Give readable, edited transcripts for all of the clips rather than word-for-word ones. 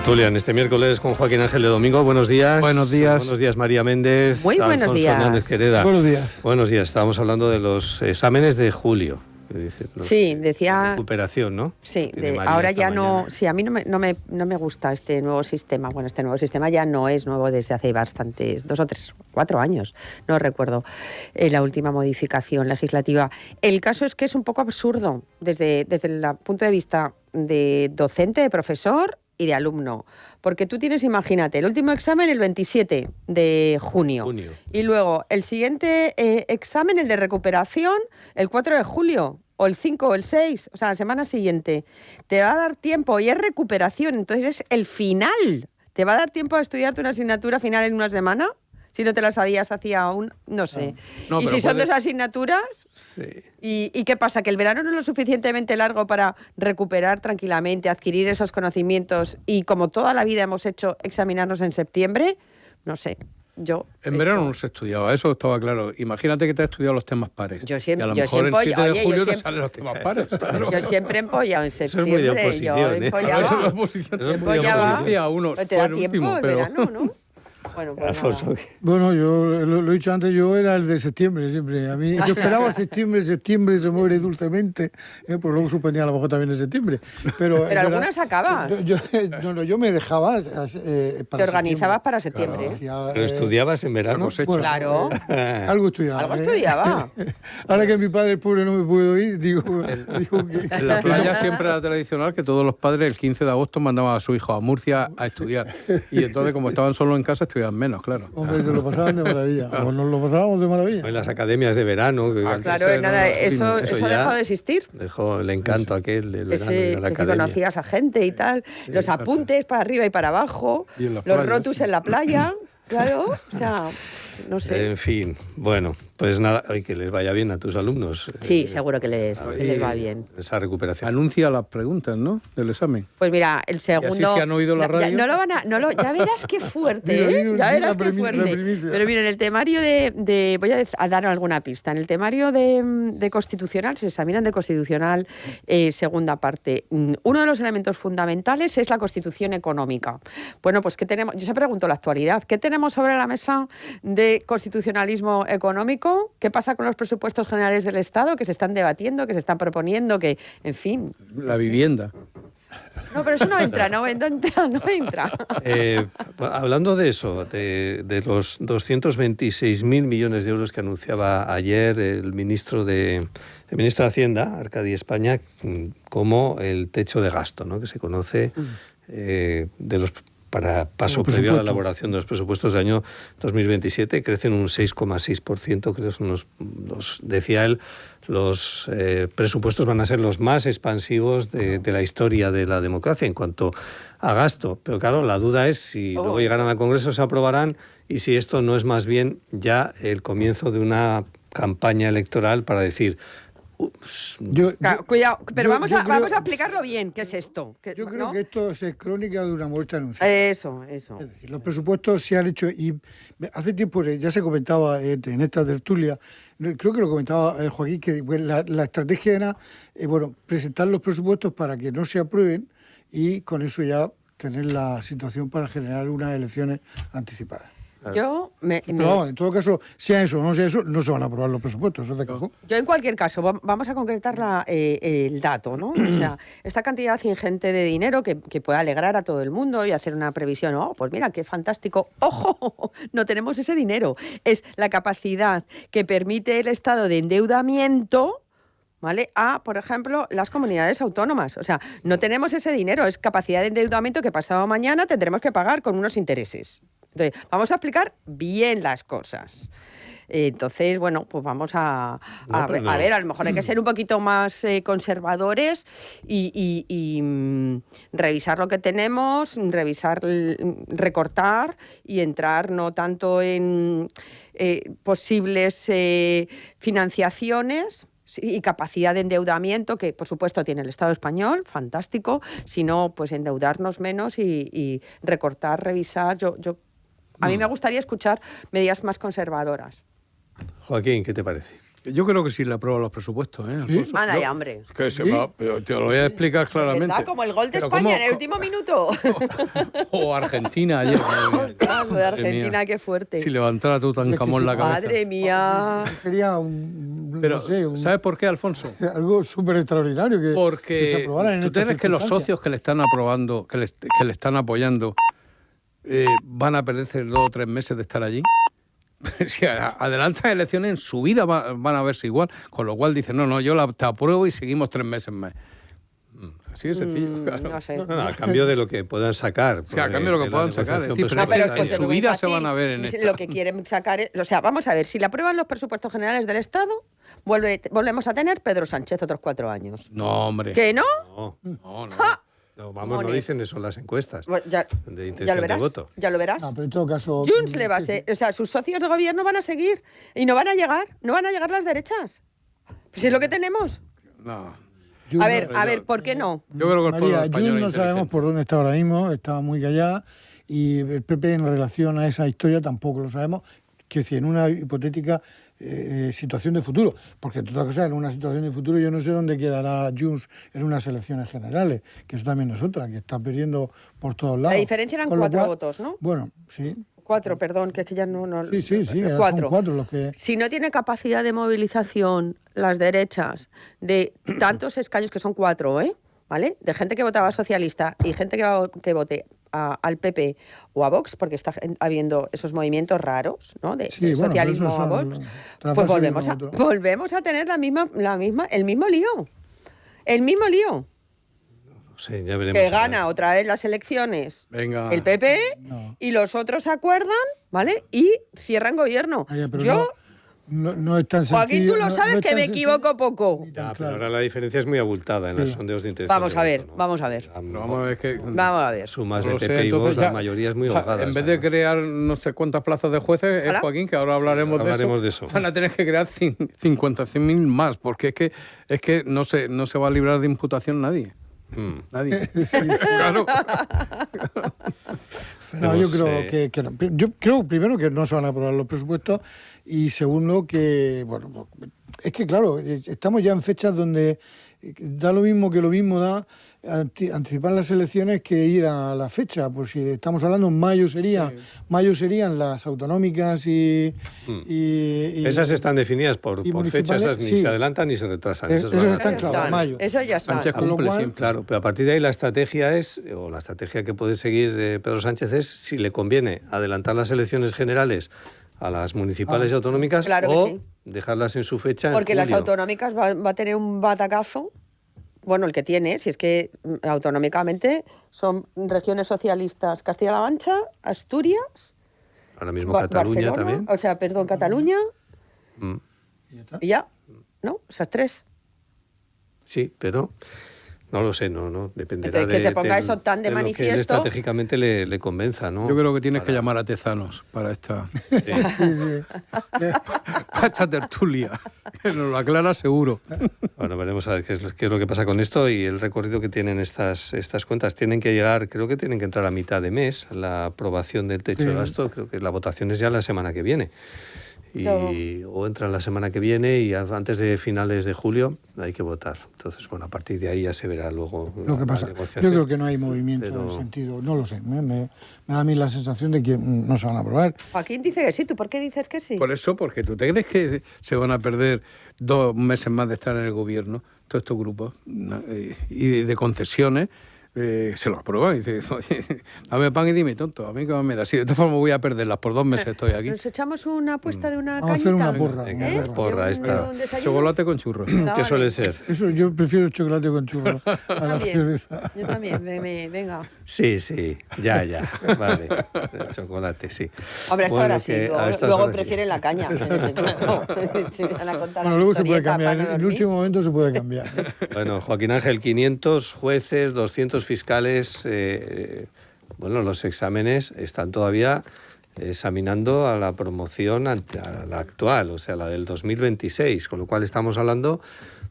tertulia en este miércoles con Joaquín Ángel de Domingo. Buenos días. Buenos días. Buenos días, María Méndez. Muy buenos Alfonso días. Hernández Quereda. Buenos días. Buenos días. Estábamos hablando de los exámenes de julio. Sí, decía... Recuperación, ¿no? Sí, Tiene ahora ya mañana. no... Sí, a mí no me gusta este nuevo sistema. Bueno, este nuevo sistema ya no es nuevo desde hace bastantes, 2 o 3, 4 años. No recuerdo la última modificación legislativa. El caso es que es un poco absurdo desde el punto de vista de docente, de profesor y de alumno. Porque tú tienes, imagínate, el último examen el 27 de junio. Y luego el siguiente examen, el de recuperación, el 4 de julio. O el 5 o el 6, o sea, la semana siguiente. Te va a dar tiempo y es recuperación, entonces es el final. ¿Te va a dar tiempo a estudiarte una asignatura final en una semana? Si no te la sabías hacía no sé. No, y si son 2 asignaturas, sí. ¿Y qué pasa? ¿Que el verano no es lo suficientemente largo para recuperar tranquilamente, adquirir esos conocimientos y, como toda la vida hemos hecho, examinarnos en septiembre? No sé. En verano no se estudiaba, eso estaba claro. Imagínate que te has estudiado los temas pares. Yo siempre, y a lo mejor el 7 de julio te salen los temas pares. Claro. Yo siempre he empollado en septiembre. Eso es muy de oposición, yo empollaba. Eso es de oposición. Eso es muy de Empollaba. Decía uno, Te fue da el tiempo último, el pero... verano, ¿no? Bueno, pues Alfonso. nada. Bueno, yo lo he dicho antes, yo era el de septiembre siempre. A mí, yo esperaba septiembre se muere dulcemente, pues luego suspendía a lo mejor también en septiembre. Pero algunas acabas. Yo me dejaba Te organizabas para septiembre. Claro, ¿Pero estudiabas en verano? Bueno, Claro. Algo estudiaba. Algo estudiaba. Ahora que mi padre, el pobre, no me puedo ir, digo que... En la playa siempre era tradicional que todos los padres el 15 de agosto mandaban a su hijo a Murcia a estudiar. Y entonces, como estaban solo en casa, estudiaban menos, claro. Hombre, se lo pasaban de maravilla. O nos lo pasábamos de maravilla. En las academias de verano. Que Claro, eso ha dejado de existir. Dejó el encanto aquel del verano y de la que academia. conocías a gente y tal. Sí, los apuntes para arriba y para abajo. Y en las los playas, rotus sí. en la playa. Claro, o sea, no sé. En fin, bueno, pues nada, que les vaya bien a tus alumnos. Sí, seguro que les va bien. Esa recuperación. Anuncia las preguntas, ¿no? Del examen. Pues mira, el segundo... ¿Y así se han oído la radio? Ya verás qué fuerte, Digo, ¿eh? Ya verás la qué fuerte. primicia. Pero mira, en el temario voy a dar alguna pista. En el temario de Constitucional, se examinan de Constitucional, segunda parte. Uno de los elementos fundamentales es la Constitución económica. Bueno, pues ¿qué tenemos? Yo se pregunto la actualidad. ¿Qué tenemos sobre la mesa de constitucionalismo económico? ¿Qué pasa con los presupuestos generales del Estado que se están debatiendo, que se están proponiendo, que, en fin? La vivienda. No, pero eso no entra. Hablando de eso, de los 226.000 millones de euros que anunciaba ayer el ministro de Hacienda, Arcadi España, como el techo de gasto, ¿no? Que se conoce para paso previo a la elaboración de los presupuestos del año 2027, crecen un 6,6%, creo que son decía él, los presupuestos van a ser los más expansivos de la historia de la democracia en cuanto a gasto. Pero claro, la duda es si luego llegarán al Congreso, se aprobarán, y si esto no es más bien ya el comienzo de una campaña electoral para decir... Cuidado, pero vamos a explicarlo bien. ¿Qué es esto? Yo creo que esto es crónica de una muerte anunciada. Eso. Es decir, los presupuestos se han hecho, y hace tiempo ya se comentaba en esta tertulia, creo que lo comentaba Joaquín, que la estrategia era presentar los presupuestos para que no se aprueben y con eso ya tener la situación para generar unas elecciones anticipadas. Pero en todo caso, sea eso o no sea eso, no se van a aprobar los presupuestos, eso es de cajón. Yo, en cualquier caso, vamos a concretar el dato, ¿no? O sea, esta cantidad ingente de dinero que puede alegrar a todo el mundo y hacer una previsión, pues mira, qué fantástico. ¡Ojo! No tenemos ese dinero. Es la capacidad que permite el estado de endeudamiento, ¿vale? Por ejemplo, las comunidades autónomas. O sea, no tenemos ese dinero, es capacidad de endeudamiento que pasado mañana tendremos que pagar con unos intereses. Entonces, vamos a explicar bien las cosas. Entonces, bueno, pues vamos a ver, a lo mejor hay que ser un poquito más conservadores y revisar lo que tenemos, recortar y entrar no tanto en posibles financiaciones y capacidad de endeudamiento que, por supuesto, tiene el Estado español, fantástico, sino pues endeudarnos menos y recortar, revisar. A mí me gustaría escuchar medidas más conservadoras. Joaquín, ¿qué te parece? Yo creo que sí le aprueban los presupuestos, ¿eh, Alfonso? Anda ya, hombre. Que se va, pero te lo voy a explicar claramente. ¿Verdad? Como el gol de Pero España en el último minuto. O Argentina ayer. Madre mía. Lo de Argentina, qué fuerte. Si levantara Tutankamón la cabeza. Madre mía. Sería un, Pero, no sé, ¿sabes por qué, Alfonso? algo súper extraordinario que se Porque aprobara en tú estas tienes que los circunstancias. socios que le están aprobando, que le están apoyando, van a perderse 2 o 3 meses de estar allí. Si adelantan elecciones, en su vida van a verse igual, con lo cual dicen, no, yo te apruebo y seguimos 3 meses más. Así de sencillo, claro. No sé. No, a cambio de lo que puedan sacar. Sí, a cambio de lo que puedan sacar. Es decir, presupuestaria. pero pero en es que su muy vida fácil. se van a ver en esta. Lo que quieren sacar es... O sea, vamos a ver, si le aprueban los presupuestos generales del Estado, volvemos a tener Pedro Sánchez otros 4 años. No, hombre. ¿Que no? No, No, no. no, vamos, no Mones. dicen eso las encuestas Pues ya, de ya intención lo de verás. voto. Ya lo verás. No, pero en todo caso... Junts le va a ser, o sea, sus socios de gobierno van a seguir y no van a llegar las derechas. Pues es lo que tenemos. No. Junts- A ver, ¿por qué no? Yo creo que el pueblo María, español Junts es no sabemos inteligente. por dónde está ahora mismo, está muy callada, y el PP en relación a esa historia tampoco lo sabemos, que si en una hipotética situación de futuro, porque entre otras cosas, en una situación de futuro yo no sé dónde quedará Junts en unas elecciones generales, que eso también es otra, que está perdiendo por todos lados. La diferencia eran Con lo 4 cual- votos, ¿no? Bueno, sí. 4, perdón, que es que ya no... Sí, 4. son 4 los que... Si no tiene capacidad de movilización las derechas de tantos escaños, que son 4, ¿vale? De gente que votaba socialista y gente que vote al PP o a Vox, porque está habiendo esos movimientos raros, ¿no? De Sí, bueno, pero socialismo esos a son Vox, traspasos pues de uno a otro. volvemos a tener el mismo lío. El mismo lío. No sé, ya veremos. Que a ver. gana otra vez las elecciones Venga. el PP No. y los otros se acuerdan, ¿vale? Y cierran gobierno. Oye, pero Yo... no es tan sencillo. Joaquín, tú lo no sabes es que tan me sencillo. equivoco poco. Ni tan Ya, pero claro. ahora la diferencia es muy abultada en los Sí. sondeos de intención. Vamos de a ver, voto, ¿no? vamos a ver. Pero vamos a ver que... Vamos a ver. Sumas No de lo sé, PP y entonces Vox, ya- la mayoría es muy o sea, holgada. en vez de crear no sé cuántas plazas de jueces, ¿Hola? Joaquín, que ahora hablaremos, Hablaremos de eso. van a tener que crear 50.000 más, porque es que no se va a librar de imputación nadie. Nadie. Sí, sí. Claro. No, yo creo Esperemos, que no. Yo creo primero que no se van a aprobar los presupuestos y segundo que, bueno, es que claro, estamos ya en fechas donde da lo mismo que lo mismo da anticipar las elecciones que ir a la fecha, pues si estamos hablando en mayo serían las autonómicas y Esas están definidas por fecha, municipales, esas ni sí. se adelantan ni se retrasan. Eso esas van a- está claro, mayo. Eso ya está. Sánchez Con lo cumple cual- siempre. Claro, pero a partir de ahí la estrategia que puede seguir Pedro Sánchez es si le conviene adelantar las elecciones generales a las municipales y autonómicas Claro que o sí. dejarlas en su fecha en Porque las julio. autonómicas va a tener un batacazo. Bueno, el que tiene, si es que autonómicamente son regiones socialistas Castilla-La Mancha, Asturias, Ahora mismo Cataluña Barcelona, también. o sea, perdón, Cataluña Mm, y ya, ¿no? Esas 3. Sí, pero no lo sé, no dependerá Entonces, que se ponga del- eso tan de lo que él manifiesto. estratégicamente le convenza, ¿no? Yo creo que tienes que Para- llamar a Tezanos para esta, Sí. para esta tertulia, que nos lo aclara seguro. Bueno, veremos a ver qué es lo que pasa con esto y el recorrido que tienen estas cuentas. Tienen que llegar, creo que tienen que entrar a mitad de mes la aprobación del techo de gasto. Creo que la votación es ya la semana que viene. O entran la semana que viene y antes de finales de julio hay que votar. Entonces, bueno, a partir de ahí ya se verá luego lo que la pasa. negociación. Yo creo que no hay movimiento Pero- en el sentido, no lo sé, me da a mí la sensación de que no se van a aprobar. Joaquín dice que sí, ¿tú por qué dices que sí? Por eso, porque tú te crees que se van a perder 2 meses más de estar en el gobierno, todos estos grupos, ¿no? Y de concesiones, se lo aprueban y dicen, oye, dame pan y dime tonto, a mí que me da. Si de todas formas voy a perderlas, por 2 meses estoy aquí. Nos echamos una apuesta de una Vamos a hacer cañita. una porra. Venga, una una porra. porra De un- esta. de un desayuno. Chocolate con churros. Venga, ¿Qué vale. suele ser? Eso yo prefiero el chocolate con churros a la También. cerveza. Yo también, venga. Sí, ya, vale. El chocolate, sí. Hombre, hasta Bueno, ahora sí, que a estas luego horas sí. prefieren la caña. Claro. Si me van a contar Bueno, luego se puede historieta cambiar, para no en el dormir. último momento se puede cambiar. Bueno, Joaquín Ángel, 500 jueces, 200 fiscales. Bueno, los exámenes están todavía examinando a la promoción a la actual, o sea, la del 2026, con lo cual estamos hablando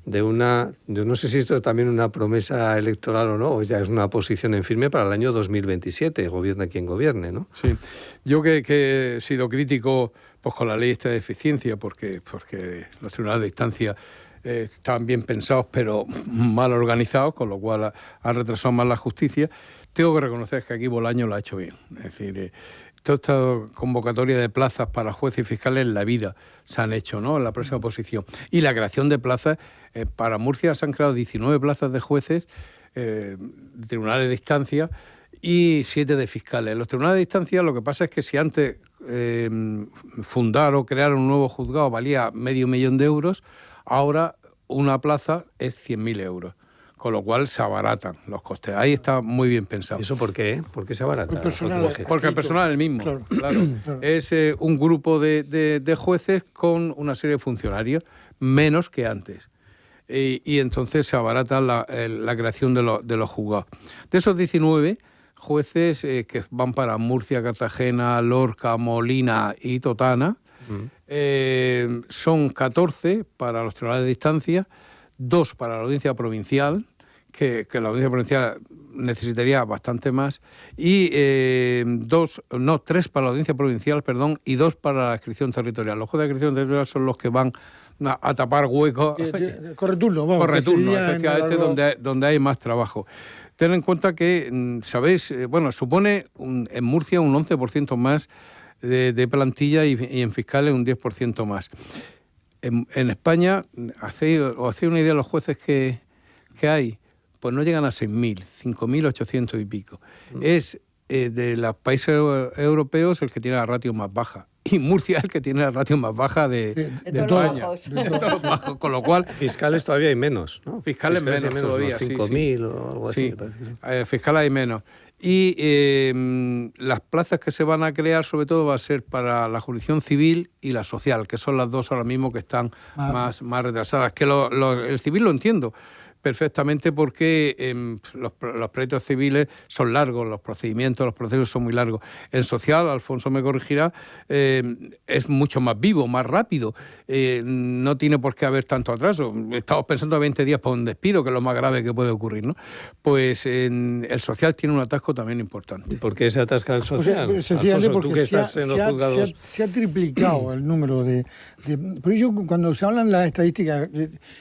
yo no sé si esto es también una promesa electoral o no, o ya es una posición en firme para el año 2027, gobierne quien gobierne, ¿no? Sí, yo que he sido crítico pues con la ley esta de eficiencia, porque los tribunales de instancia estaban bien pensados pero mal organizados, con lo cual han retrasado más la justicia. Tengo que reconocer que aquí Bolaño lo ha hecho bien. Es decir, toda esta convocatoria de plazas para jueces y fiscales en la vida se han hecho, ¿no?, en la próxima oposición. Y la creación de plazas, para Murcia se han creado 19 plazas de jueces, tribunales de instancia, y 7 de fiscales. Los tribunales de instancia, lo que pasa es que si antes fundar o crear un nuevo juzgado valía $500.000 euros, ahora una plaza es 100.000 euros. Con lo cual se abaratan los costes. Ahí está muy bien pensado. ¿Y eso por qué? ¿Por qué se abarata? Porque el personal es el mismo. Claro. Es un grupo de jueces con una serie de funcionarios, menos que antes. Y entonces se abarata la creación de los juzgados. De esos 19 jueces que van para Murcia, Cartagena, Lorca, Molina y Totana, son 14 para los tribunales de instancia, 2 para la audiencia provincial, que la audiencia provincial necesitaría bastante más, y 3 para la audiencia provincial, y 2 para la adscripción territorial. Los jueces de adscripción territorial son los que van a tapar huecos. Correturno, vamos. Correturno, efectivamente, donde hay más trabajo. Ten en cuenta que, ¿sabéis? Supone en Murcia un 11% más de plantilla y en fiscales un 10% más. En España, hacéis una idea de los jueces que hay, pues no llegan a 6.000, 5.800 y pico. Es de los países europeos el que tiene la ratio más baja. Y Murcia es el que tiene la ratio más baja de España. De todos los bajos. Con lo cual... Fiscales todavía hay menos, ¿no? Fiscales menos todavía, ¿no? 5.000 o algo así. Sí, fiscales hay menos. Y las plazas que se van a crear, sobre todo, va a ser para la jurisdicción civil y la social, que son las dos ahora mismo que están más retrasadas. Que el civil lo entiendo perfectamente porque los proyectos civiles son largos, los procedimientos, los procesos son muy largos. En social, Alfonso me corregirá, es mucho más vivo, más rápido, no tiene por qué haber tanto atraso. Estamos pensando a 20 días para un despido, que es lo más grave que puede ocurrir, ¿no? Pues el social tiene un atasco también importante. ¿Y por qué se atasca el social? O sea, sencillamente Alfonso, porque se ha triplicado el número de... Pero yo, cuando se hablan las estadísticas,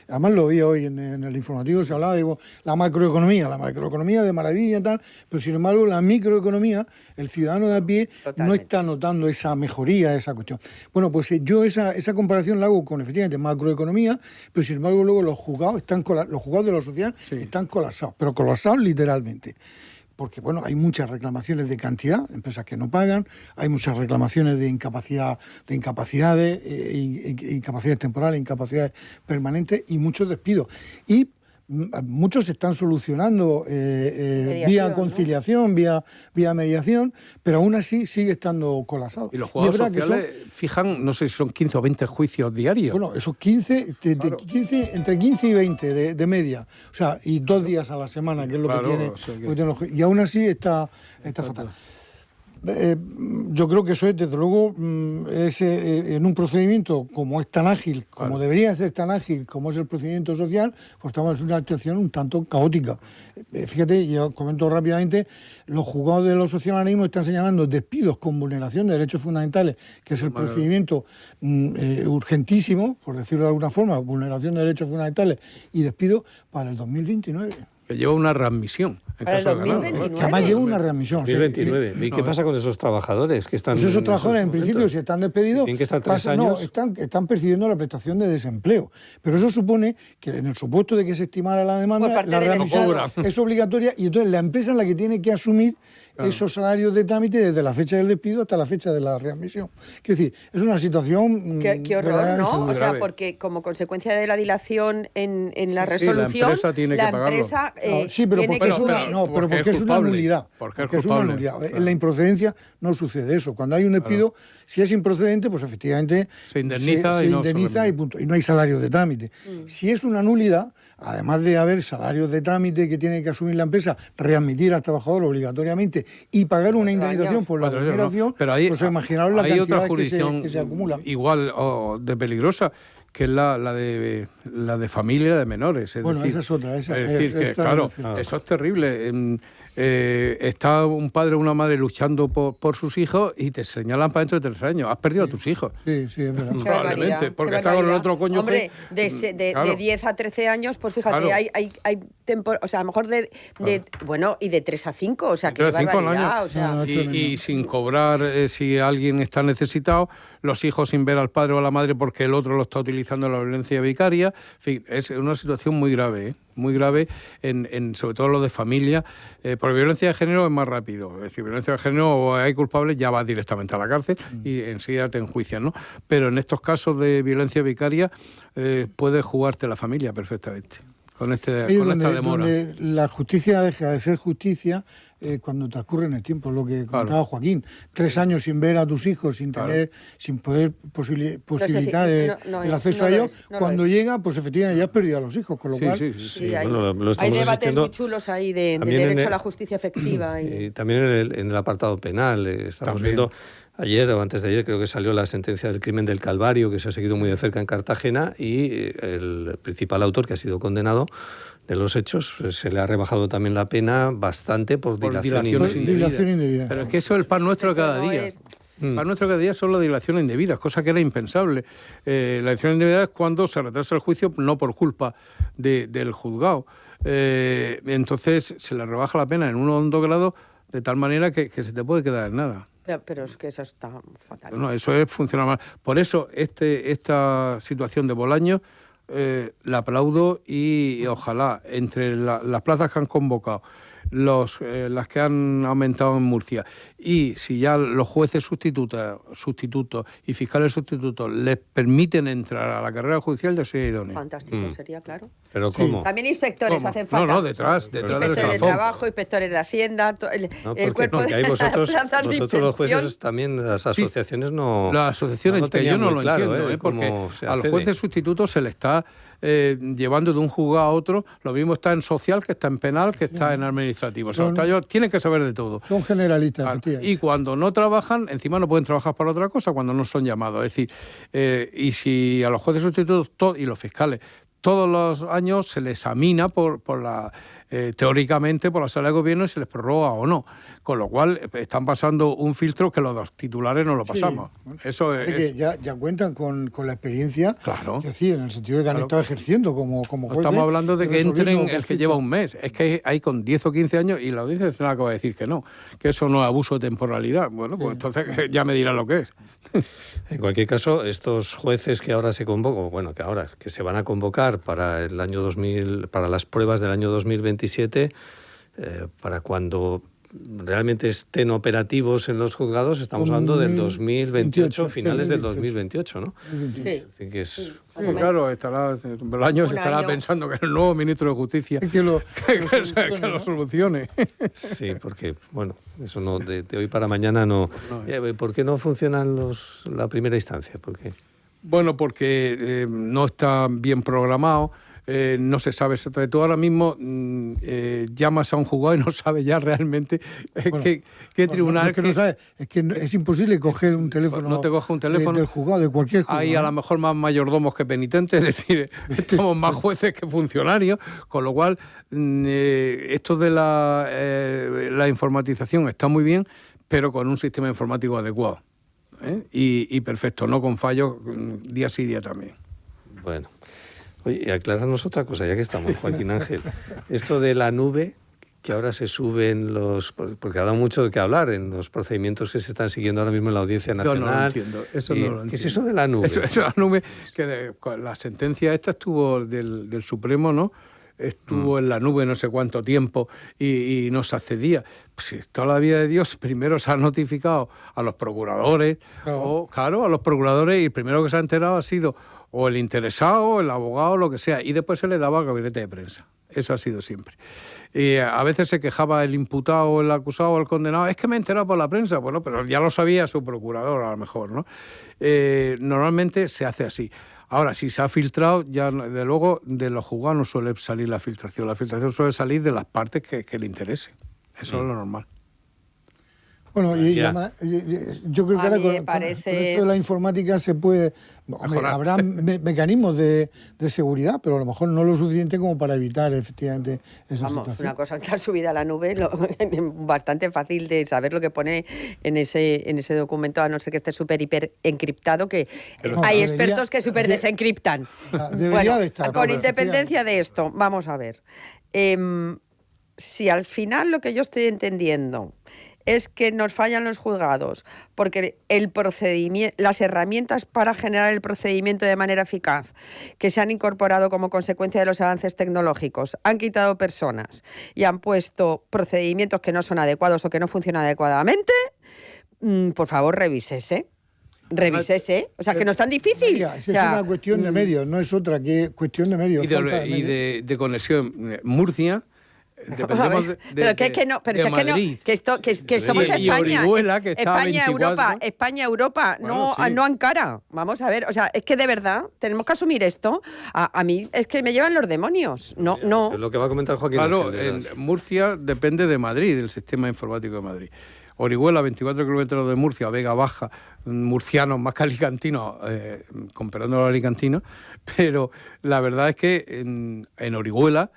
además lo oí hoy en el informativo, se hablaba de la macroeconomía de maravilla y tal, pero sin embargo la microeconomía, el ciudadano de a pie, no está notando esa mejoría, esa cuestión. Bueno, pues yo esa comparación la hago con, efectivamente, macroeconomía, pero sin embargo luego los juzgados de lo social están colapsados, pero colapsados literalmente. Porque, hay muchas reclamaciones de cantidad, empresas que no pagan, hay muchas reclamaciones de incapacidades temporales, incapacidades permanentes y muchos despidos. Y muchos se están solucionando vía conciliación, ¿no? vía mediación, pero aún así sigue estando colapsado. Y los juzgados sociales fijan, no sé si son 15 o 20 juicios diarios. Bueno, esos 15, entre 15 y 20 de media. O sea, y 2 días a la semana, que es lo que tiene. Y aún así está fatal. Yo creo que eso es, desde luego, en un procedimiento como es tan ágil, como debería ser tan ágil como es el procedimiento social, pues estamos en una situación un tanto caótica. Fíjate, yo comento rápidamente, los juzgados de lo social ahora mismo están señalando despidos con vulneración de derechos fundamentales, que es el procedimiento urgentísimo, por decirlo de alguna forma, vulneración de derechos fundamentales y despidos para el 2029. Que lleva una readmisión. Para el 2029. Que además lleva una readmisión. 2029. ¿Y qué pasa con esos trabajadores que están? Pues esos trabajadores, en principio, si están despedidos, tienen que estar 3 años. No, están percibiendo la prestación de desempleo. Pero eso supone que, en el supuesto de que se estimara la demanda, la readmisión es obligatoria y entonces la empresa es la que tiene que asumir esos salarios de trámite desde la fecha del despido hasta la fecha de la readmisión. Quiero decir, es una situación... Qué horror, ¿no? O sea, porque como consecuencia de la dilación en la resolución, la empresa tiene que pagarlo. Pero porque es una nulidad. Porque es una nulidad. Claro. En la improcedencia no sucede eso. Cuando hay un despido, si es improcedente, pues efectivamente se indemniza, y punto. Y no hay salarios de trámite. Si es una nulidad, además de haber salarios de trámite que tiene que asumir la empresa, readmitir al trabajador obligatoriamente y pagar una indemnización por la vulneración, pues imaginaros la cantidad que se acumula. Igual de peligrosa, que es la de familia de menores. Bueno, decir, esa es otra. es decir, que claro, eso es terrible. Está un padre o una madre luchando por sus hijos y te señalan para dentro de 3 años. Has perdido a tus hijos. Sí, sí, es verdad. Probablemente, porque está con el otro coño. Hombre, de 10 a 13 años, pues fíjate, Claro. hay o sea, a lo mejor bueno, y de 3 a 5, o sea, que es 3 a 5 al barbaridad, año. o sea. No, Y sin cobrar, si alguien está necesitado, los hijos sin ver al padre o a la madre porque el otro lo está utilizando en la violencia vicaria. En fin, es una situación muy grave, ¿eh? Muy grave, sobre todo lo de familia. Por violencia de género es más rápido. Es decir, violencia de género, o hay culpables, ya vas directamente a la cárcel y enseguida te enjuician, ¿no? Pero en estos casos de violencia vicaria puedes jugarte la familia perfectamente con esta demora. Donde la justicia deja de ser justicia cuando transcurre en el tiempo, lo que comentaba Joaquín. 3 años sin ver a tus hijos, sin poder posibilitar el acceso a ellos. Cuando llega, pues efectivamente ya has perdido a los hijos, con lo cual... Sí, hay, bueno, lo hay estamos debates asistiendo muy chulos ahí de derecho a la justicia efectiva. También en el apartado penal. Estamos viendo... Ayer o antes de ayer creo que salió la sentencia del crimen del Calvario, que se ha seguido muy de cerca en Cartagena, y el principal autor, que ha sido condenado de los hechos, se le ha rebajado también la pena bastante por dilación indebida. Pero es que eso es el pan nuestro de cada día. El pan nuestro de cada día son las dilaciones indebidas, cosa que era impensable. La dilación indebida es cuando se retrasa el juicio no por culpa del juzgado. Entonces se le rebaja la pena en un hondo grado de tal manera que se te puede quedar en nada. Pero es que eso está fatal. No, eso es funcionar mal. Por eso esta situación de Bolaños la aplaudo y ojalá entre las plazas que han convocado, las que han aumentado en Murcia, y si ya los jueces sustitutos y fiscales sustitutos les permiten entrar a la carrera judicial, ya sería idóneo. Fantástico, sería, claro. ¿Pero cómo? También inspectores ¿Cómo? hacen falta. No, detrás del inspectores de escalafón. trabajo, inspectores de Hacienda, el cuerpo porque ahí de vosotros plazas de los jueces inspección. también, las asociaciones no... Las asociaciones, no que yo no muy lo claro, entiendo, porque cómo se a los accede. jueces sustitutos se le está llevando de un juzgado a otro. Lo mismo está en social, que está en penal, que está en administrativo. O sea, ellos tienen que saber de todo. Son generalistas, efectivamente. Y cuando no trabajan, encima no pueden trabajar para otra cosa cuando no son llamados. Es decir, y si a los jueces sustitutos y los fiscales todos los años se les examina teóricamente por la sala de gobierno y se les prorroga o no. Con lo cual están pasando un filtro que los dos titulares no lo pasamos. Eso es que ya cuentan con la experiencia, claro, es decir, en el sentido de que han estado ejerciendo como jueces. No estamos hablando de que entren el que conflictos. lleva un mes. Es que hay con 10 o 15 años y la Audiencia Nacional acaba de decir que no, que eso no es abuso de temporalidad. Bueno, pues entonces ya me dirán lo que es. En cualquier caso, estos jueces que ahora se convocan, que se van a convocar para el año 2000, para las pruebas del año 2027, para cuando realmente estén operativos en los juzgados, estamos hablando del 2028, finales del 2028, ¿no? Sí. Es decir, que es... Sí, claro, Bolaños estará pensando que el nuevo ministro de Justicia que lo solucione. Sí, porque, bueno, eso no de hoy para mañana no... ¿Por qué no funcionan la primera instancia? ¿Por qué? Bueno, porque no está bien programado. No se sabe exactamente. Tú ahora mismo llamas a un juzgado y no sabes ya realmente qué tribunal... No es que no sabes, es que es imposible coger un teléfono, no te coge un teléfono del juzgado, de cualquier juzgado. Hay a lo mejor más mayordomos que penitentes, es decir, estamos más jueces que funcionarios, con lo cual esto de la informatización está muy bien, pero con un sistema informático adecuado y perfecto, no con fallos día sí día también. Bueno. Oye, acláranos otra cosa, ya que estamos, Joaquín Ángel. Esto de la nube, que ahora se suben porque ha dado mucho de qué hablar en los procedimientos que se están siguiendo ahora mismo en la Audiencia Nacional. Yo no lo entiendo, eso no lo entiendo. ¿Qué es eso de la nube? Eso es la nube, que la sentencia esta estuvo del Supremo, ¿no? Estuvo en la nube no sé cuánto tiempo y no se accedía. Pues si toda la vida de Dios, primero se ha notificado a los procuradores, a los procuradores, y el primero que se ha enterado ha sido o el interesado, el abogado, lo que sea, y después se le daba al gabinete de prensa. Eso ha sido siempre. Y a veces se quejaba el imputado, el acusado o el condenado, es que me he enterado por la prensa. Bueno, pero ya lo sabía su procurador a lo mejor, ¿no? Normalmente se hace así. Ahora, si se ha filtrado, ya de luego de los juzgados no suele salir la filtración. La filtración suele salir de las partes que le interese. Eso es lo normal. Bueno, y además, yo creo que ahora con esto de la informática se puede... Hombre, habrá mecanismos de seguridad, pero a lo mejor no lo suficiente como para evitar efectivamente esa situación. Una cosa que ha subido a la nube, bastante fácil de saber lo que pone en ese documento, a no ser que esté súper hiper encriptado, que hay expertos que súper desencriptan. Debería de estar. Con independencia de esto, vamos a ver. Si al final lo que yo estoy entendiendo es que nos fallan los juzgados, porque el procedimiento, las herramientas para generar el procedimiento de manera eficaz que se han incorporado como consecuencia de los avances tecnológicos han quitado personas y han puesto procedimientos que no son adecuados o que no funcionan adecuadamente, por favor, revísese. O sea, que no es tan difícil. Mira, es una cuestión de medios, no es otra que cuestión de medios. Y de conexión. Murcia... Dependemos que somos España. Orihuela, que está España, Europa, bueno, no Ankara. Vamos a ver, o sea, es que de verdad tenemos que asumir esto. A mí es que me llevan los demonios. No. Es lo que va a comentar Joaquín. Claro, en Murcia depende de Madrid, del sistema informático de Madrid. Orihuela, 24 kilómetros de Murcia, Vega Baja, murcianos más que alicantinos, comparando a los alicantinos, pero la verdad es que en Orihuela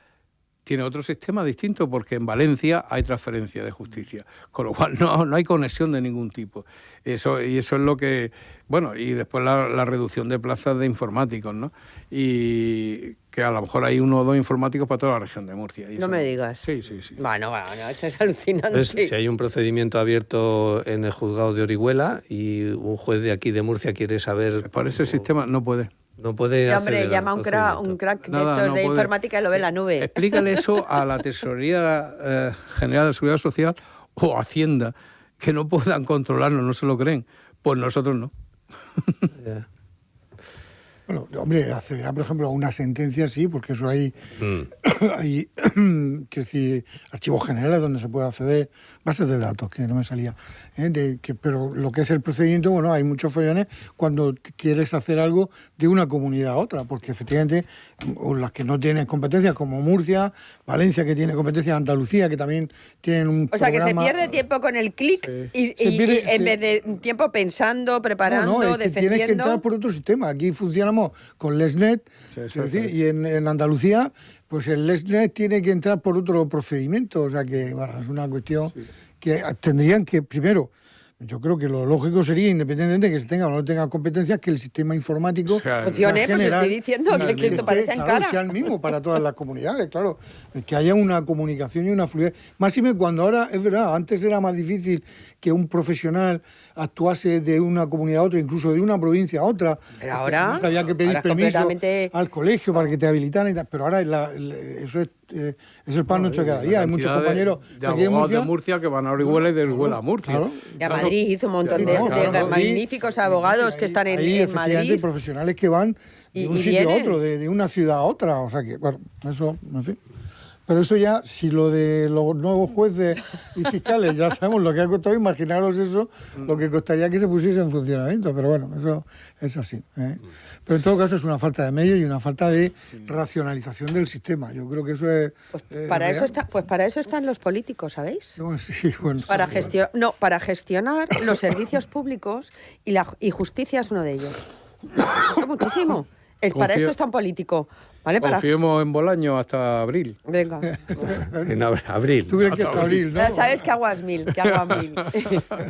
tiene otro sistema distinto, porque en Valencia hay transferencia de justicia, con lo cual no hay conexión de ningún tipo. Eso es lo que... Bueno, y después la reducción de plazas de informáticos, ¿no? Y que a lo mejor hay 1 o 2 informáticos para toda la región de Murcia. No me digas. Sí. Bueno, esto es alucinante. Entonces, si hay un procedimiento abierto en el juzgado de Orihuela y un juez de aquí de Murcia quiere saber... Por ese sistema no puede. No puede hacer. Hombre, llama un crack de estos de informática y lo ve en la nube. Explícale eso a la Tesorería General de Seguridad Social o Hacienda, que no puedan controlarlo, no se lo creen. Pues nosotros no. Yeah. Bueno, hombre, accederá, por ejemplo, a una sentencia, sí, porque eso hay quiero decir, archivos generales donde se puede acceder, bases de datos, que no me salía. Pero lo que es el procedimiento, bueno, hay muchos follones cuando quieres hacer algo de una comunidad a otra, porque efectivamente las que no tienen competencias, como Murcia, Valencia, que tiene competencias, Andalucía, que también tienen un programa... O sea, que se pierde tiempo con el clic y en vez de tiempo pensando, preparando, es que defendiendo... Tienes que entrar por otro sistema. Aquí funcionamos con LESNET, es decir, y en Andalucía, pues el LESNET tiene que entrar por otro procedimiento. O sea que, bueno, es una cuestión que tendrían que, primero, yo creo que lo lógico sería, independientemente de que se tenga o no tenga competencias, que el sistema informático funcione, pues estoy diciendo que esto parece en cara. Sea el mismo para todas las comunidades, claro, que haya una comunicación y una fluidez. Máxime cuando ahora, es verdad, antes era más difícil que un profesional actuase de una comunidad a otra, incluso de una provincia a otra. Pero ahora había que pedir permiso al colegio para que te habilitaran y tal. Pero ahora eso es el pan nuestro de cada día. Hay muchos compañeros de abogados de Murcia que van a Orihuela y de Orihuela a Murcia. Claro. Y a Madrid hizo un montón de magníficos abogados que están en Madrid. Profesionales que van de un sitio a otro, de una ciudad a otra. O sea que, bueno, eso, no sé. Pero eso ya, si lo de los nuevos jueces y fiscales ya sabemos lo que ha costado, imaginaros eso, lo que costaría que se pusiese en funcionamiento. Pero bueno, eso es así. Pero en todo caso es una falta de medios y una falta de racionalización del sistema. Yo creo que eso es... para eso están los políticos, ¿sabéis? No, sí, bueno, para gestionar los servicios públicos y justicia es uno de ellos. Muchísimo. Para esto es tan político. ¿Vale? Confiemos en Bolaño hasta abril. Venga. En abril. Tú crees que hasta abril, ¿no? Ya sabes que aguas mil.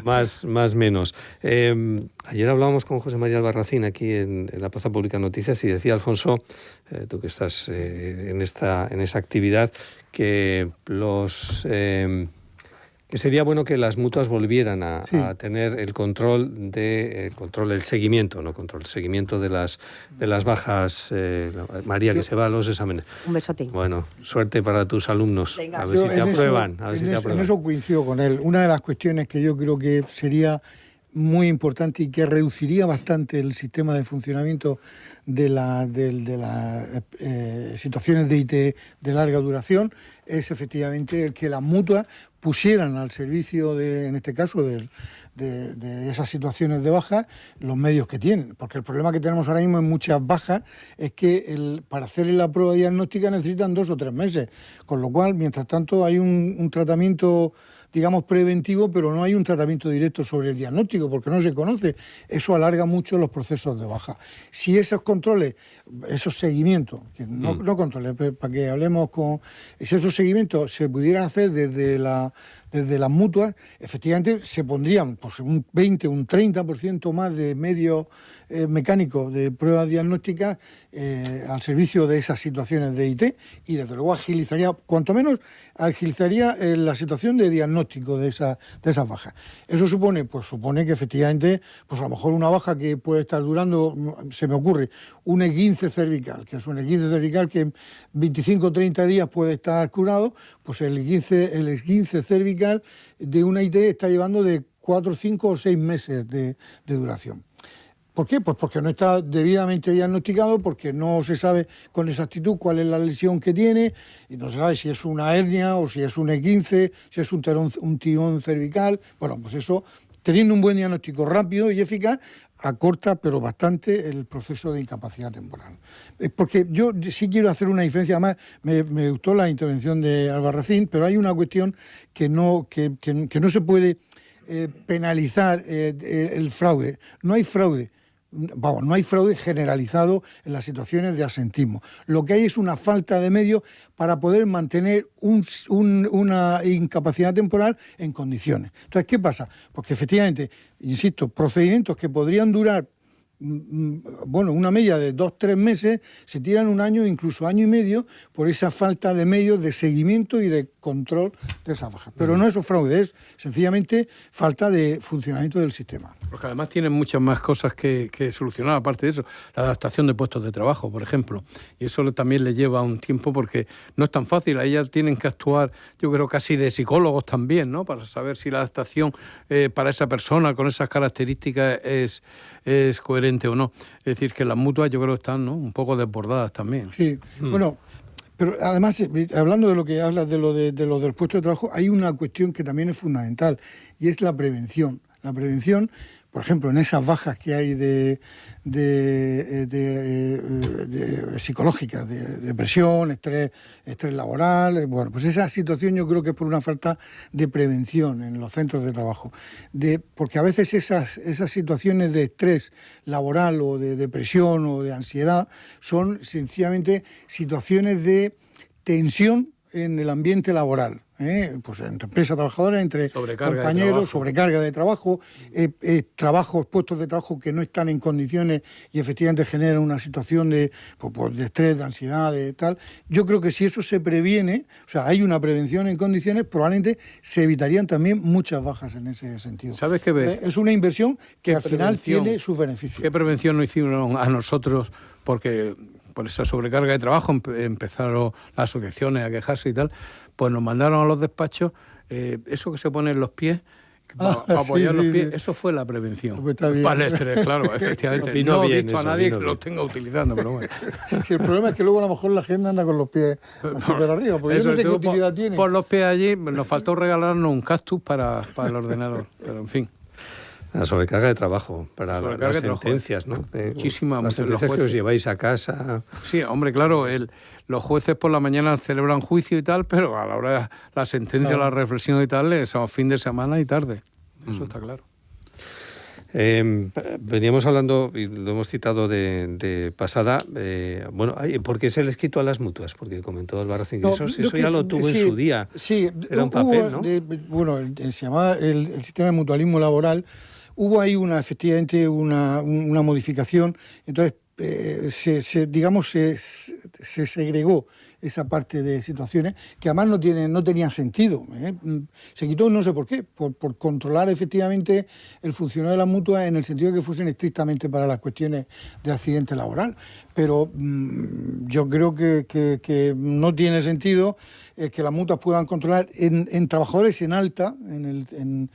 Más menos. Ayer hablábamos con José María Albarracín aquí en la Plaza Pública Noticias y decía Alfonso, tú que estás en esa actividad, que que sería bueno que las mutuas volvieran a tener el el seguimiento de las bajas, María, que se va a los exámenes. Un besote. Bueno, suerte para tus alumnos. Venga. A ver si te aprueban. En eso coincido con él. Una de las cuestiones que yo creo que sería muy importante y que reduciría bastante el sistema de funcionamiento de las situaciones de IT de larga duración es efectivamente el que las mutuas pusieran al servicio en este caso de esas situaciones de baja los medios que tienen, porque el problema que tenemos ahora mismo en muchas bajas es que para hacer la prueba diagnóstica necesitan 2 o 3 meses, con lo cual mientras tanto hay un tratamiento digamos, preventivo, pero no hay un tratamiento directo sobre el diagnóstico, porque no se conoce. Eso alarga mucho los procesos de baja. Si esos controles, esos seguimientos, que no controles, para que hablemos si esos seguimientos se pudieran hacer desde las mutuas, efectivamente se pondrían pues, un 20, un 30% más de medios mecánicos de pruebas diagnósticas al servicio de esas situaciones de IT, y desde luego agilizaría, cuanto menos agilizaría la situación de diagnóstico de esas bajas. Eso supone que efectivamente, pues a lo mejor una baja que puede estar durando, se me ocurre, un esguince cervical, que es un esguince cervical que en 25 o 30 días puede estar curado, pues el esguince cervical de una IT está llevando de 4, 5 o 6 meses de duración. ¿Por qué? Pues porque no está debidamente diagnosticado, porque no se sabe con exactitud cuál es la lesión que tiene, y no se sabe si es una hernia o si es un esguince, si es un tirón cervical. Bueno, pues eso, teniendo un buen diagnóstico rápido y eficaz, acorta, pero bastante, el proceso de incapacidad temporal. Porque yo sí quiero hacer una diferencia, además me gustó la intervención de Albarracín, pero hay una cuestión que no se puede penalizar el fraude. No hay fraude. Vamos, no hay fraude generalizado en las situaciones de absentismo. Lo que hay es una falta de medios para poder mantener una incapacidad temporal en condiciones. Entonces, ¿qué pasa? Pues que efectivamente, insisto, procedimientos que podrían durar una media de 2-3 meses, se tiran un año, incluso año y medio, por esa falta de medios de seguimiento y de control de esas bajas. Pero no es fraude, es sencillamente falta de funcionamiento del sistema. Porque además tienen muchas más cosas que solucionar, aparte de eso, la adaptación de puestos de trabajo, por ejemplo. Y eso también le lleva un tiempo, porque no es tan fácil. Ahí ya tienen que actuar, yo creo, casi de psicólogos también, ¿no? Para saber si la adaptación para esa persona con esas características es coherente o no. Es decir, que las mutuas yo creo que están, ¿no?, un poco desbordadas también. Sí, bueno, pero además, hablando de lo que hablas de lo del puesto de trabajo, hay una cuestión que también es fundamental, y es la prevención. La prevención, por ejemplo, en esas bajas que hay de psicológicas, de depresión, estrés laboral, bueno, pues esa situación yo creo que es por una falta de prevención en los centros de trabajo. Porque a veces esas situaciones de estrés laboral o de depresión o de ansiedad son sencillamente situaciones de tensión en el ambiente laboral. Pues entre empresa trabajadora, entre compañeros, sobrecarga de trabajo, puestos de trabajo que no están en condiciones y efectivamente generan una situación de estrés, de ansiedad, de tal. Yo creo que si eso se previene, o sea, hay una prevención en condiciones, probablemente se evitarían también muchas bajas en ese sentido. ¿Sabes qué ves? Es una inversión que al final tiene sus beneficios. ¿Qué prevención nos hicieron a nosotros? Porque por esa sobrecarga de trabajo empezaron las asociaciones a quejarse y tal. Pues nos mandaron a los despachos eso que se pone en los pies, para apoyar los pies, eso fue la prevención. Pues para el estrés, claro, efectivamente. No he visto a nadie que lo tenga utilizando, pero bueno. Sí, el problema es que luego a lo mejor la gente anda con los pies así para arriba, porque yo no sé qué utilidad tiene. Por los pies allí, nos faltó regalarnos un cactus para el ordenador, pero en fin. La sobrecarga de trabajo, para las sentencias, ¿no? Muchísimas. Las sentencias que os lleváis a casa. Sí, hombre, claro, los jueces por la mañana celebran juicio y tal, pero a la hora de la sentencia, claro, la reflexión y tal, es fin de semana y tarde. Eso está claro. Veníamos hablando, y lo hemos citado de pasada, ¿por qué se les quitó a las mutuas? Porque comentó Albarracín que eso ya lo tuvo en su día. Sí, era un papel, ¿no? Se llamaba el sistema de mutualismo laboral. Hubo ahí efectivamente una modificación, entonces se segregó esa parte de situaciones que además no tenían sentido. Se quitó, no sé por qué, por controlar efectivamente el funcionamiento de las mutuas en el sentido de que fuesen estrictamente para las cuestiones de accidente laboral. Pero yo creo que no tiene sentido que las mutuas puedan controlar en trabajadores en alta, en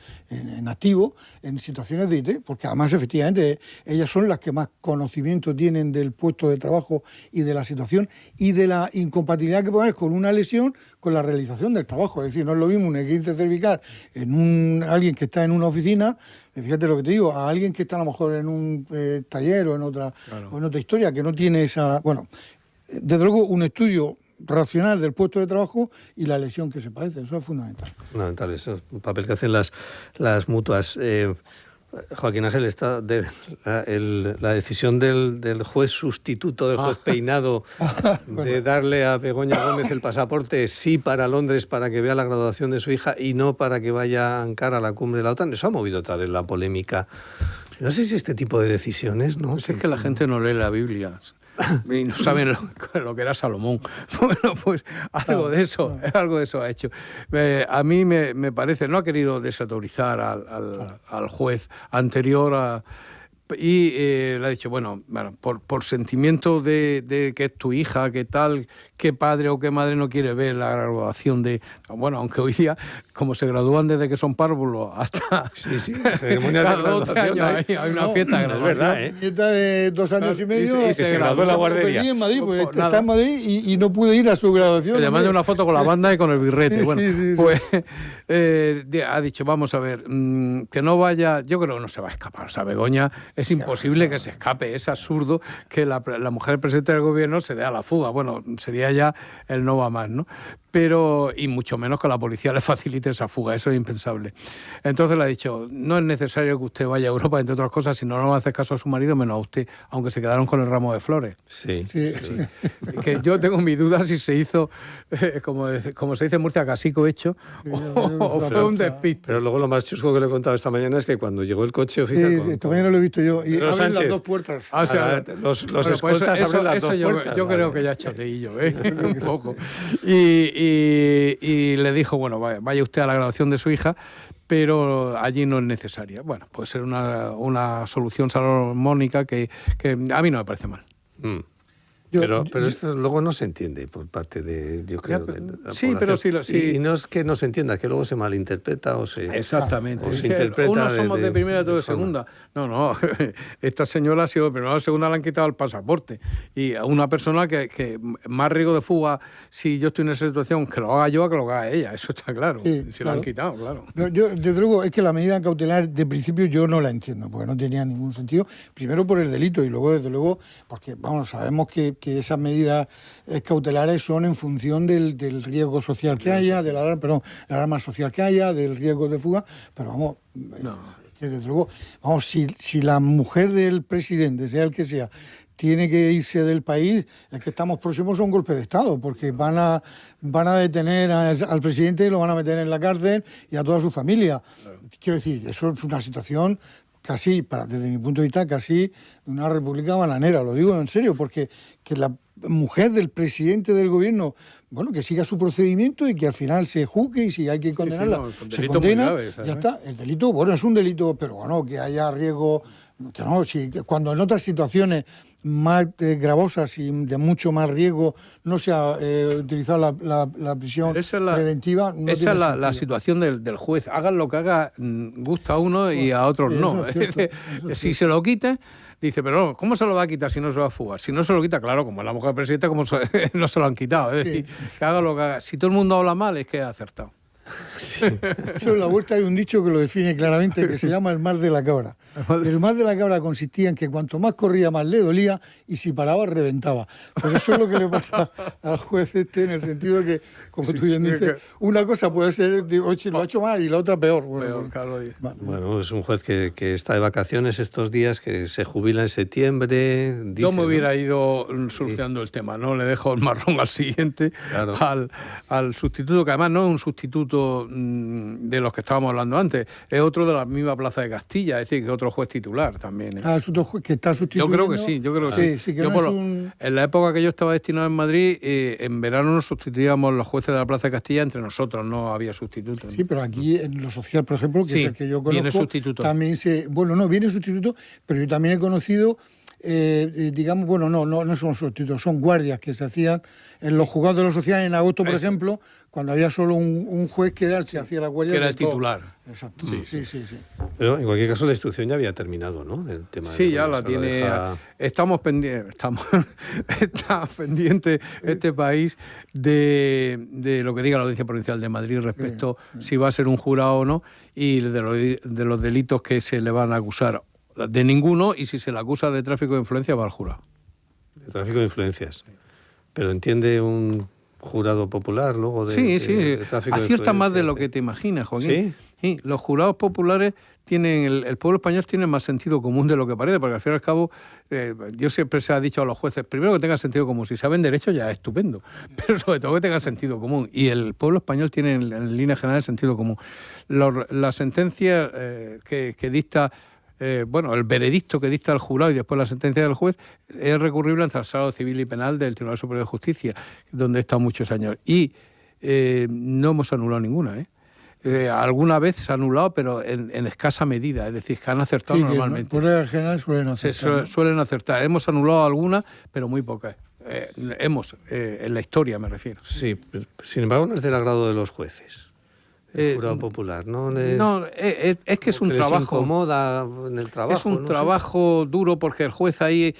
activo, en situaciones de IT, porque además efectivamente ellas son las que más conocimiento tienen del puesto de trabajo y de la situación y de la incompatibilidad que puede haber con una lesión con la realización del trabajo. Es decir, no es lo mismo un esguince cervical en alguien que está en una oficina, fíjate lo que te digo, a alguien que está a lo mejor en un taller o en otra historia, que no tiene esa... Bueno, desde luego un estudio racional del puesto de trabajo y la lesión que se padece. Eso es fundamental. Fundamental, eso es un papel que hacen las mutuas. Joaquín Ángel, la decisión del juez sustituto, del juez peinado, de darle a Begoña Gómez el pasaporte sí para Londres, para que vea la graduación de su hija y no para que vaya a Ankara a la cumbre de la OTAN, eso ha movido otra vez la polémica. No sé si este tipo de decisiones, ¿no? Pues es que la gente no lee la Biblia y no saben lo que era Salomón. Bueno, pues algo de eso ha hecho. A mí me parece, no ha querido desautorizar al juez anterior y le ha dicho, bueno, por sentimiento de que es tu hija, que tal, qué padre o qué madre no quiere ver la graduación de... Bueno, aunque hoy día, como se gradúan desde que son párvulos hasta... Sí, ceremonia de graduación. Hay una fiesta de graduación. Es verdad, ¿eh? Nieta de 2 años y medio, que se graduó en la guardería. En Madrid, pues está en Madrid y no pude ir a su graduación. Que le mandé una foto con la banda y con el birrete. Bueno, sí. Pues ha dicho, vamos a ver, que no vaya... Yo creo que no se va a escapar. O sea, Begoña es imposible que se escape. Es absurdo que la mujer presidenta del gobierno se dé a la fuga. Bueno, sería ya el no va más, ¿no? Pero, y mucho menos que la policía le facilite esa fuga, eso es impensable. Entonces le ha dicho, no es necesario que usted vaya a Europa, entre otras cosas, si no le hace caso a su marido, menos a usted, aunque se quedaron con el ramo de flores. Sí. Que yo tengo mi duda si se hizo, como se dice en Murcia, casico hecho, o fue un despiste. Pero luego lo más chusco que le he contado esta mañana es que cuando llegó el coche oficial... Esta mañana lo he visto yo, y Pedro abren Sánchez. las 2 puertas. Los Bueno, pues escoltas abren las 2 puertas. Yo creo que ya chateillo, un poco. Y le dijo, bueno, vaya usted a la graduación de su hija, pero allí no es necesaria. Bueno, puede ser una solución salomónica que a mí no me parece mal. Pero esto luego no se entiende por parte de, yo creo, de la sí, pero sí. Y no es que no se entienda, que luego se malinterpreta o se... Exactamente. O se interpreta unos somos de primera y otros de segunda. No. Esta señora ha sido de primera o de segunda, le han quitado el pasaporte. Y a una persona que más riesgo de fuga, si yo estoy en esa situación, que lo haga yo a que lo haga ella. Eso está claro. Sí, si lo han quitado, claro. Yo, desde luego, es que la medida cautelar, de principio, yo no la entiendo, porque no tenía ningún sentido. Primero por el delito y luego, desde luego, porque, vamos, sabemos que esas medidas cautelares son en función del riesgo social que haya, de la alarma social que haya, del riesgo de fuga, pero vamos, que desde luego, vamos, si la mujer del presidente, sea el que sea, tiene que irse del país, es que estamos próximos a un golpe de Estado, porque van a detener al presidente y lo van a meter en la cárcel y a toda su familia. Claro. Quiero decir, eso es una situación casi, desde mi punto de vista, casi una república bananera, lo digo en serio, porque que la mujer del presidente del gobierno, bueno, que siga su procedimiento y que al final se juzgue y si hay que condenarla, se condena, grave, ya está. El delito, bueno, es un delito, pero bueno, que haya riesgo, que no, cuando en otras situaciones más gravosas y de mucho más riesgo no se ha utilizado la prisión preventiva. No esa es la situación del juez. Hagan lo que haga, gusta a uno y a otros no. Si se lo quite, dice, pero no, ¿cómo se lo va a quitar si no se va a fugar? Si no se lo quita, claro, como es la mujer presidenta, como no se lo han quitado. Es decir, que haga lo que haga. Si todo el mundo habla mal, es que ha acertado. Sí. Eso en la vuelta hay un dicho que lo define claramente, que se llama el mal de la cabra. El mal de la cabra consistía en que cuanto más corría, más le dolía, y si paraba, reventaba. Pues eso es lo que le pasa al juez en el sentido de que, como tú bien dices, una cosa puede ser, lo ha hecho mal, y la otra peor. Bueno, es un juez que está de vacaciones estos días, que se jubila en septiembre. Dice, yo me hubiera ido solucionando el tema, ¿no? Le dejo el marrón al siguiente, claro. al sustituto, que además no es un sustituto de los que estábamos hablando antes, es otro de la misma Plaza de Castilla, es decir, que otro juez titular también. Es otro juez que está sustituyendo. Yo creo que sí. Que no en la época que yo estaba destinado en Madrid, en verano nos sustituíamos los jueces de la Plaza de Castilla entre nosotros, no había sustitutos. Sí, pero aquí en lo social, por ejemplo, que es el que yo conozco, viene sustituto. También viene sustituto, pero yo también he conocido digamos, bueno, no son sustitutos, son guardias que se hacían en los juzgados de lo social en agosto, por ejemplo, cuando había solo un juez que era el que hacía la guardia. Que era el titular. Exacto. Sí. Pero en cualquier caso la instrucción ya había terminado, ¿no? El tema ya la tiene. Estamos pendientes, está pendiente este país de lo que diga la Audiencia Provincial de Madrid respecto si va a ser un jurado o no, y de los delitos que se le van a acusar. De ninguno, y si se le acusa de tráfico de influencia va al jurado. De tráfico de influencias. Pero entiende un jurado popular luego de, de tráfico de acierta más de lo influencias, que te imaginas, Joaquín. ¿Sí? Sí, los jurados populares tienen, el pueblo español tiene más sentido común de lo que parece, porque al fin y al cabo, yo siempre se ha dicho a los jueces, primero que tengan sentido común, si saben derecho ya es estupendo, pero sobre todo que tengan sentido común. Y el pueblo español tiene en línea general sentido común. La sentencia que dicta, el veredicto que dicta el jurado y después la sentencia del juez es recurrible ante el traslado civil y penal del Tribunal Superior de Justicia, donde he estado muchos años. Y no hemos anulado ninguna, alguna vez se ha anulado, pero en escasa medida, es decir, que han acertado normalmente. Por regla general suelen acertar. Suelen acertar. Hemos anulado algunas, pero muy pocas. En la historia me refiero. Sí, sin embargo no es del agrado de los jueces, el jurado popular, ¿no? Es que es un trabajo... Les incomoda en el trabajo. Es un trabajo duro porque el juez ahí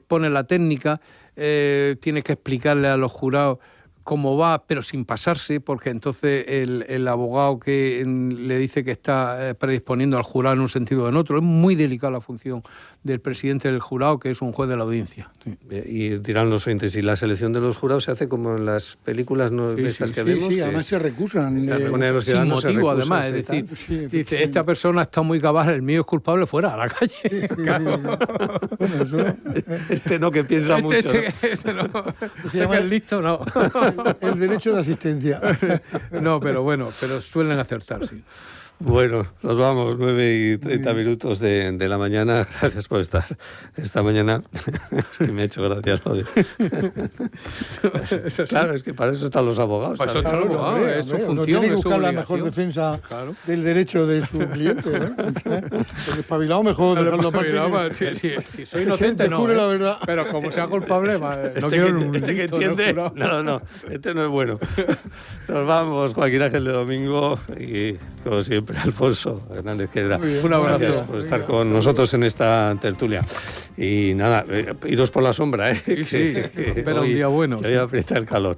pone la técnica, tiene que explicarle a los jurados cómo va, pero sin pasarse, porque entonces el abogado que le dice que está predisponiendo al jurado en un sentido o en otro. Es muy delicada la función del presidente del jurado, que es un juez de la audiencia. Sí. Y dirán los oyentes, ¿y la selección de los jurados se hace como en las películas estas que vemos? Sí, además se recusan. Sin motivo, además, es decir, dice, esta persona está muy cabal, el mío es culpable, fuera, a la calle. Bueno, eso... Este no, que piensa mucho. Este no. Usted que es listo, no. El derecho de asistencia. No, pero bueno, pero suelen acertar, sí. Bueno, nos vamos, 9:30 de la mañana. Gracias por estar esta mañana. Es que me ha hecho gracias, Fabio. Claro, es que para eso están los abogados. Para eso están los abogados, es su función. Tiene que es su buscar la obligación. mejor defensa del derecho de su cliente. El espabilado mejor dejarlo aparte. Si soy inocente, no. La verdad. Pero como sea culpable, no quiero este que entiende. No, este no es bueno. Nos vamos, Joaquín Ángel de Domingo y, como siempre, Alfonso Hernández Quereda. Un abrazo. Gracias por estar con nosotros en esta tertulia. Y nada, iros por la sombra, Sí, espera un día bueno. Que hoy aprieta el calor.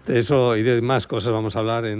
De eso y de más cosas vamos a hablar en